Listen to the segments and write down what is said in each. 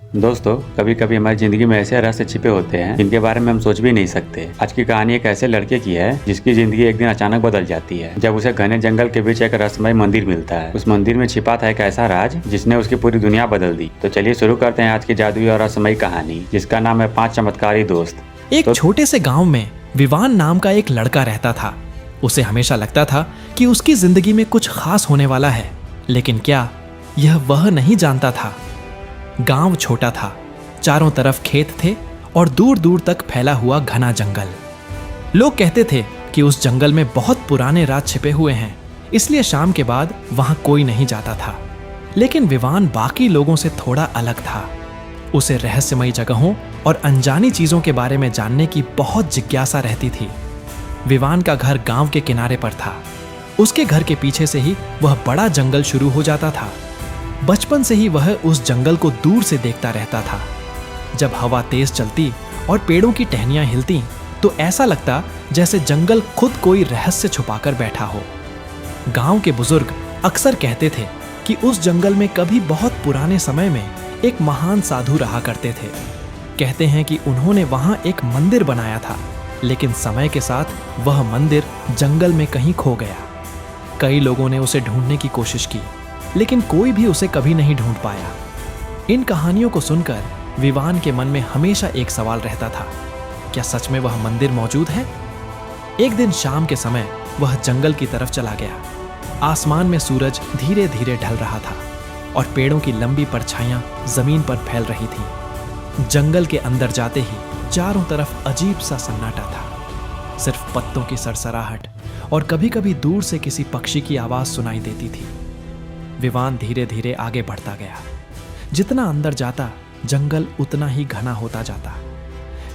दोस्तों, कभी कभी हमारी जिंदगी में ऐसे रहस्य छिपे होते हैं जिनके बारे में हम सोच भी नहीं सकते। आज की कहानी एक ऐसे लड़के की है जिसकी जिंदगी एक दिन अचानक बदल जाती है जब उसे घने जंगल के बीच एक रहस्यमय मंदिर मिलता है। उस मंदिर में छिपा था एक ऐसा राज जिसने उसकी पूरी दुनिया बदल दी। तो चलिए शुरू करते हैं आज की जादुई और रहस्यमयी कहानी, जिसका नाम है 5 चमत्कारी दोस्त। एक छोटे से गांव में विवान नाम का एक लड़का रहता था। उसे हमेशा लगता था कि उसकी जिंदगी में कुछ खास होने वाला है, लेकिन क्या यह वह नहीं जानता था। गांव छोटा था, चारों तरफ खेत थे और दूर दूर तक फैला हुआ घना जंगल। लोग कहते थे कि उस जंगल में बहुत पुराने राज छिपे हुए हैं, इसलिए शाम के बाद वहां कोई नहीं जाता था। लेकिन विवान बाकी लोगों से थोड़ा अलग था। उसे रहस्यमयी जगहों और अनजानी चीजों के बारे में जानने की बहुत जिज्ञासा रहती थी। विवान का घर गांव के किनारे पर था। उसके घर के पीछे से ही वह बड़ा जंगल शुरू हो जाता था। बचपन से ही वह उस जंगल को दूर से देखता रहता था। जब हवा तेज चलती और पेड़ों की टहनियां हिलती तो ऐसा लगता जैसे जंगल खुद कोई रहस्य छुपाकर बैठा हो। गांव के बुजुर्ग अक्सर कहते थे कि उस जंगल में कभी बहुत पुराने समय में एक महान साधु रहा करते थे। कहते हैं कि उन्होंने वहां एक मंदिर बनाया था, लेकिन समय के साथ वह मंदिर जंगल में कहीं खो गया। कई लोगों ने उसे ढूंढने की कोशिश की, लेकिन कोई भी उसे कभी नहीं ढूंढ पाया। इन कहानियों को सुनकर विवान के मन में हमेशा एक सवाल रहता था, क्या सच में वह मंदिर मौजूद है? एक दिन शाम के समय वह जंगल की तरफ चला गया। आसमान में सूरज धीरे धीरे ढल रहा था और पेड़ों की लंबी परछाइयां जमीन पर फैल रही थीं। जंगल के अंदर जाते ही चारों तरफ अजीब सा सन्नाटा था। सिर्फ पत्तों की सरसराहट और कभी कभी दूर से किसी पक्षी की आवाज सुनाई देती थी। विवान धीरे धीरे आगे बढ़ता गया। जितना अंदर जाता जंगल उतना ही घना होता जाता।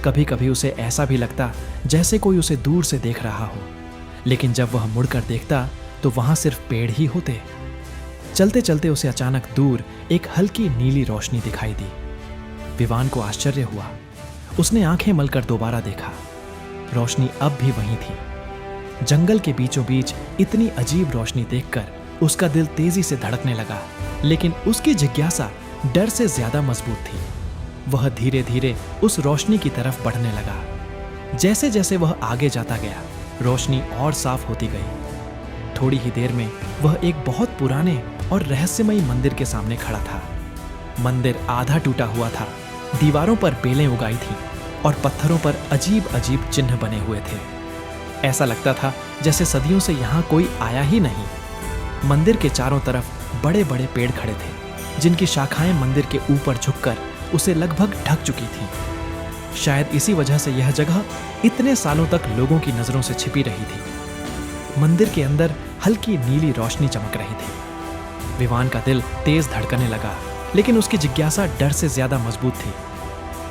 कभी कभी उसे ऐसा भी लगता जैसे कोई उसे दूर से देख रहा हो, लेकिन जब वह मुड़कर देखता तो वहां सिर्फ पेड़ ही होते। चलते चलते उसे अचानक दूर एक हल्की नीली रोशनी दिखाई दी। विवान को आश्चर्य हुआ। उसने आंखें मलकर दोबारा देखा। रोशनी अब भी वहीं थी। जंगल के बीचों बीच इतनी अजीब रोशनी देखकर उसका दिल तेजी से धड़कने लगा, लेकिन उसकी जिज्ञासा डर से ज्यादा मजबूत थी। वह धीरे धीरे उस रोशनी की तरफ बढ़ने लगा। जैसे जैसे वह आगे जाता गया, रोशनी और साफ होती गई। थोड़ी ही देर में वह एक बहुत पुराने और रहस्यमयी मंदिर के सामने खड़ा था। मंदिर आधा टूटा हुआ था। दीवारों पर बेलें उगाई थीं और पत्थरों पर अजीब अजीब चिन्ह बने हुए थे। ऐसा लगता था जैसे सदियों से यहाँ कोई आया ही नहीं। मंदिर के चारों तरफ बड़े बड़े पेड़ खड़े थे, जिनकी शाखाएं मंदिर के ऊपर झुककर उसे लगभग ढक चुकी थीं। शायद इसी वजह से यह जगह इतने सालों तक लोगों की नजरों से छिपी रही थी। मंदिर के अंदर हल्की नीली रोशनी चमक रही थी। विवान का दिल तेज धड़कने लगा, लेकिन उसकी जिज्ञासा डर से ज्यादा मजबूत थी।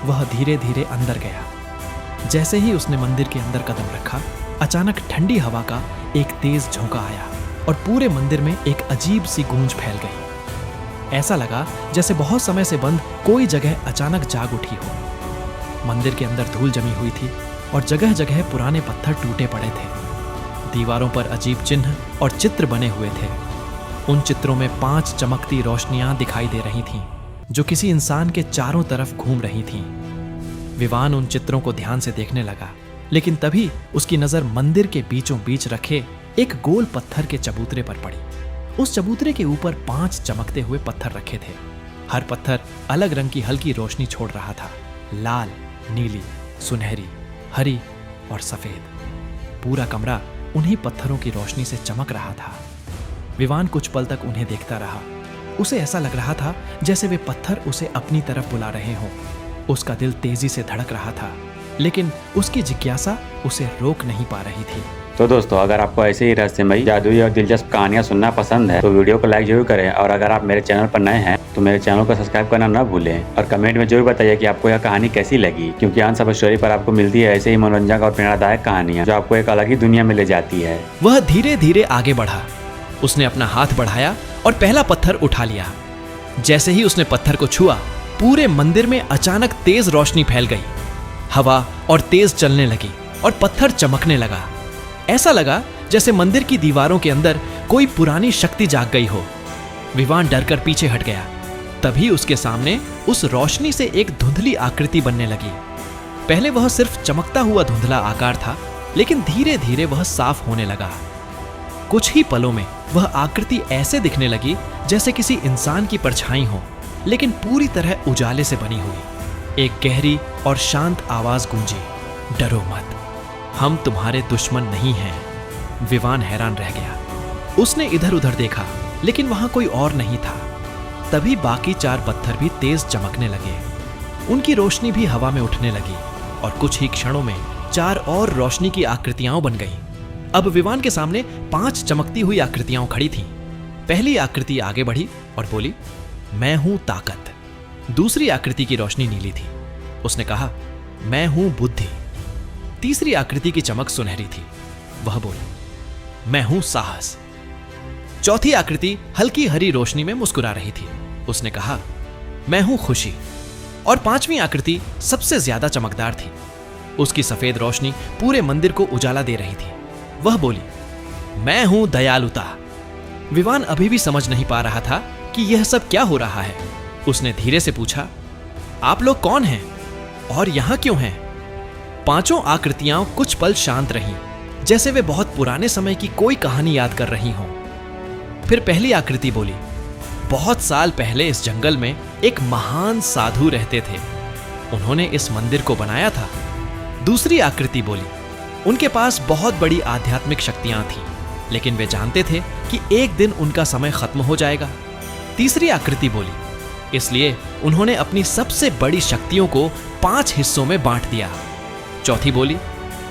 वह धीरे धीरे अंदर गया। जैसे ही उसने मंदिर के अंदर कदम रखा, अचानक ठंडी हवा का एक तेज झोंका आया और पूरे मंदिर में एक अजीब सी गूंज फैल गई। ऐसा लगा जैसे बहुत समय से बंद कोई जगह अचानक जाग उठी हो। मंदिर के अंदर धूल जमी हुई थी और जगह जगह पुराने पत्थर टूटे पड़े थे। दीवारों पर अजीब चिन्ह और चित्र बने हुए थे। उन चित्रों में 5 चमकती रोशनियां दिखाई दे रही थीं, जो किसी इंसान के चारों तरफ घूम रही थीं। विवान उन चित्रों को ध्यान से देखने लगा, लेकिन तभी उसकी नजर मंदिर के बीचों बीच रखे एक गोल पत्थर के चबूतरे पर पड़ी। उस चबूतरे के ऊपर 5 चमकते हुए पत्थर रखे थे। हर पत्थर अलग रंग की हल्की रोशनी छोड़ रहा था, लाल, नीली, सुनहरी, हरी और सफेद। पूरा कमरा उन्हीं पत्थरों की रोशनी से चमक रहा था। विवान कुछ पल तक उन्हें देखता रहा। उसे ऐसा लग रहा था जैसे वे पत्थर उसे अपनी तरफ बुला रहे हों। उसका दिल तेजी से धड़क रहा था, लेकिन उसकी जिज्ञासा उसे रोक नहीं पा रही थी। तो दोस्तों, अगर आपको ऐसे ही रहस्यमयी, जादुई और दिलचस्प कहानियां सुनना पसंद है तो वीडियो को लाइक जरूर करें, और अगर आप मेरे चैनल पर नए हैं तो मेरे चैनल को सब्सक्राइब करना न भूलें, और कमेंट में जरूर बताइए कि आपको यह कहानी कैसी लगी, क्योंकि आन सब स्टोरी पर आपको मिलती है ऐसे ही मनोरंजक और प्रेरणादायक कहानियां जो आपको एक अलग ही दुनिया में ले जाती है। वह धीरे धीरे आगे बढ़ा। उसने अपना हाथ बढ़ाया और पहला पत्थर उठा लिया। जैसे ही उसने पत्थर को छुआ, पूरे मंदिर में अचानक तेज रोशनी फैल गई। हवा और तेज चलने लगी और पत्थर चमकने लगा। ऐसा लगा जैसे मंदिर की दीवारों के अंदर कोई पुरानी शक्ति जाग गई हो। विवान डरकर पीछे हट गया। तभी उसके सामने उस रोशनी से एक धुंधली आकृति बनने लगी। पहले वह सिर्फ चमकता हुआ धुंधला आकार था, लेकिन धीरे धीरे वह साफ होने लगा। कुछ ही पलों में वह आकृति ऐसे दिखने लगी जैसे किसी इंसान की परछाई हो, लेकिन पूरी तरह उजाले से बनी हुई। एक गहरी और शांत आवाज गूंजी, डरो मत, हम तुम्हारे दुश्मन नहीं हैं। विवान हैरान रह गया। उसने इधर उधर देखा, लेकिन वहां कोई और नहीं था। तभी बाकी 4 पत्थर भी तेज चमकने लगे। उनकी रोशनी भी हवा में उठने लगी और कुछ ही क्षणों में 4 और रोशनी की आकृतियां बन गईं। अब विवान के सामने 5 चमकती हुई आकृतियां खड़ी थीं। पहली आकृति आगे बढ़ी और बोली, मैं हूं ताकत। दूसरी आकृति की रोशनी नीली थी। उसने कहा, मैं हूं बुद्धि। तीसरी आकृति की चमक सुनहरी थी। वह बोली, मैं हूं साहस। चौथी आकृति हल्की हरी रोशनी में मुस्कुरा रही थी। उसने कहा, मैं हूं खुशी। और 5वीं आकृति सबसे ज्यादा चमकदार थी। उसकी सफेद रोशनी पूरे मंदिर को उजाला दे रही थी। वह बोली, मैं हूं दयालुता। विवान अभी भी समझ नहीं पा रहा था कि यह सब क्या हो रहा है। उसने धीरे से पूछा, आप लोग कौन हैं और यहां क्यों हैं? 5 आकृतियां कुछ पल शांत रहीं, जैसे वे बहुत पुराने समय की कोई कहानी याद कर रही हों। फिर पहली आकृति बोली, बहुत साल पहले इस जंगल में एक महान साधु रहते थे। उन्होंने इस मंदिर को बनाया था। दूसरी आकृति बोली, उनके पास बहुत बड़ी आध्यात्मिक शक्तियां थीं, लेकिन वे जानते थे कि एक दिन उनका समय खत्म हो जाएगा। तीसरी आकृति बोली, इसलिए उन्होंने अपनी सबसे बड़ी शक्तियों को 5 हिस्सों में बांट दिया। चौथी बोली,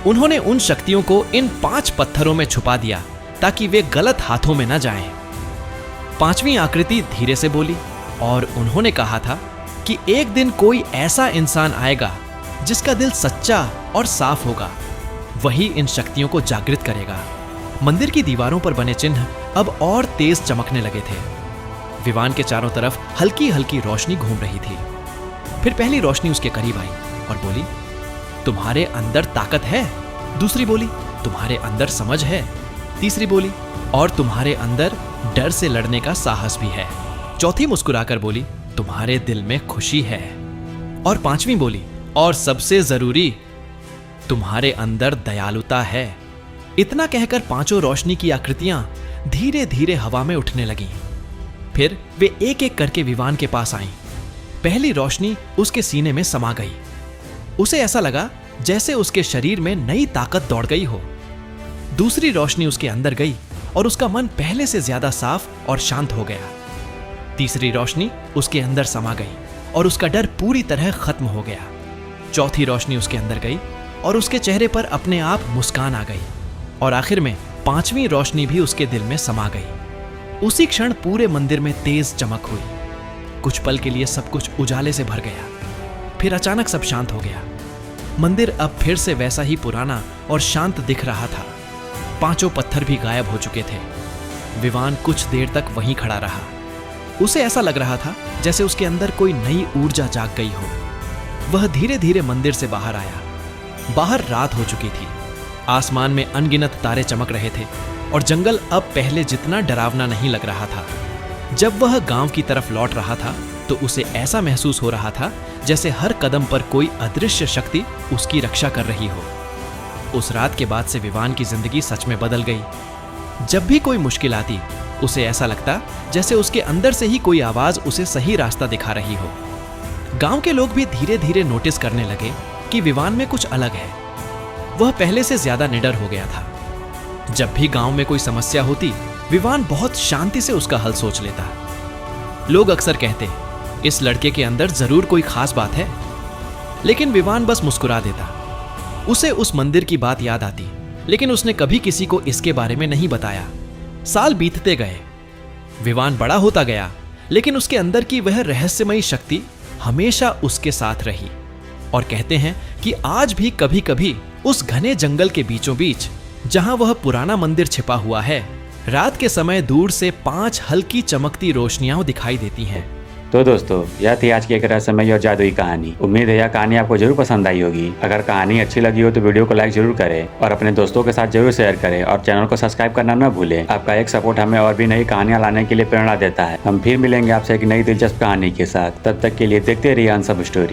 उन्होंने उन शक्तियों को इन 5 पत्थरों में छुपा दिया ताकि वे गलत हाथों में न जाएं। 5वीं आकृति धीरे से बोली और उन्होंने कहा था कि एक दिन कोई ऐसा इंसान आएगा जिसका दिल सच्चा और साफ होगा। वही इन शक्तियों को जागृत करेगा। मंदिर की दीवारों पर बने चिन्ह अब और तेज चमकने लगे थे। विवान के चारों तरफ हल्की हल्की रोशनी घूम रही थी। फिर पहली रोशनी उसके करीब आई और बोली, तुम्हारे अंदर ताकत है। दूसरी बोली, तुम्हारे अंदर समझ है। तीसरी बोली, और तुम्हारे अंदर डर से लड़ने का साहस भी है। चौथी मुस्कुराकर बोली, तुम्हारे दिल में खुशी है। और 5वीं बोली, और सबसे जरूरी, तुम्हारे अंदर दयालुता है। इतना कहकर 5 रोशनी की आकृतियां धीरे धीरे हवा में उठने लगीं। फिर वे एक एक करके विवान के पास आईं। पहली रोशनी उसके सीने में समा गई। उसे ऐसा लगा जैसे उसके शरीर में नई ताकत दौड़ गई हो। दूसरी रोशनी उसके अंदर गई और उसका मन पहले से ज्यादा साफ और शांत हो गया। तीसरी रोशनी उसके अंदर समा गई और उसका डर पूरी तरह खत्म हो गया। चौथी रोशनी उसके अंदर गई और उसके चेहरे पर अपने आप मुस्कान आ गई। और आखिर में 5वीं रोशनी भी उसके दिल में समा गई। उसी क्षण पूरे मंदिर में तेज चमक हुई। कुछ पल के लिए सब कुछ उजाले से भर गया। फिर अचानक सब शांत हो गया। मंदिर अब फिर से वैसा ही पुराना और शांत दिख रहा था। 5 पत्थर भी गायब हो चुके थे। विवान कुछ देर तक वहीं खड़ा रहा। उसे ऐसा लग रहा था जैसे उसके अंदर कोई नई ऊर्जा जाग गई हो। वह धीरे धीरे मंदिर से बाहर आया। बाहर रात हो चुकी थी। आसमान में अनगिनत तारे चमक रहे थे और जंगल अब पहले जितना डरावना नहीं लग रहा था। जब वह गांव की तरफ लौट रहा था तो उसे ऐसा महसूस हो रहा था जैसे हर कदम पर कोई अदृश्य शक्ति उसकी रक्षा कर रही हो। उस रात के बाद से विवान की जिंदगी सच में बदल गई। जब भी कोई मुश्किल आती उसे ऐसा लगता जैसे उसके अंदर से ही कोई आवाज उसे सही रास्ता दिखा रही हो। गांव के लोग भी धीरे धीरे नोटिस करने लगे कि विवान में कुछ अलग है। वह पहले से ज्यादा निडर हो गया था। जब भी गांव में कोई समस्या होती विवान बहुत शांति से उसका हल सोच लेता। लोग अक्सर कहते, इस लड़के के अंदर जरूर कोई खास बात है, लेकिन विवान बस मुस्कुरा देता। उसे उस मंदिर की बात याद आती, लेकिन उसने कभी किसी को इसके बारे में नहीं बताया। साल बीतते गए, विवान बड़ा होता गया, लेकिन उसके अंदर की वह रहस्यमयी शक्ति हमेशा उसके साथ रही। और कहते हैं कि आज भी कभी कभी उस घने जंगल के बीचों बीच जहां वह पुराना मंदिर छिपा हुआ है, रात के समय दूर से 5 हल्की चमकती रोशनियां दिखाई देती हैं। तो दोस्तों, यह थी आज की एक रहस्यमय और जादुई कहानी। उम्मीद है यह कहानी आपको जरूर पसंद आई होगी। अगर कहानी अच्छी लगी हो तो वीडियो को लाइक जरूर करें और अपने दोस्तों के साथ जरूर शेयर करें और चैनल को सब्सक्राइब करना न भूलें। आपका एक सपोर्ट हमें और भी नई कहानियां लाने के लिए प्रेरणा देता है। हम फिर मिलेंगे आपसे एक नई दिलचस्प कहानी के साथ। तब तक के लिए देखते रहिए अनसब स्टोरी।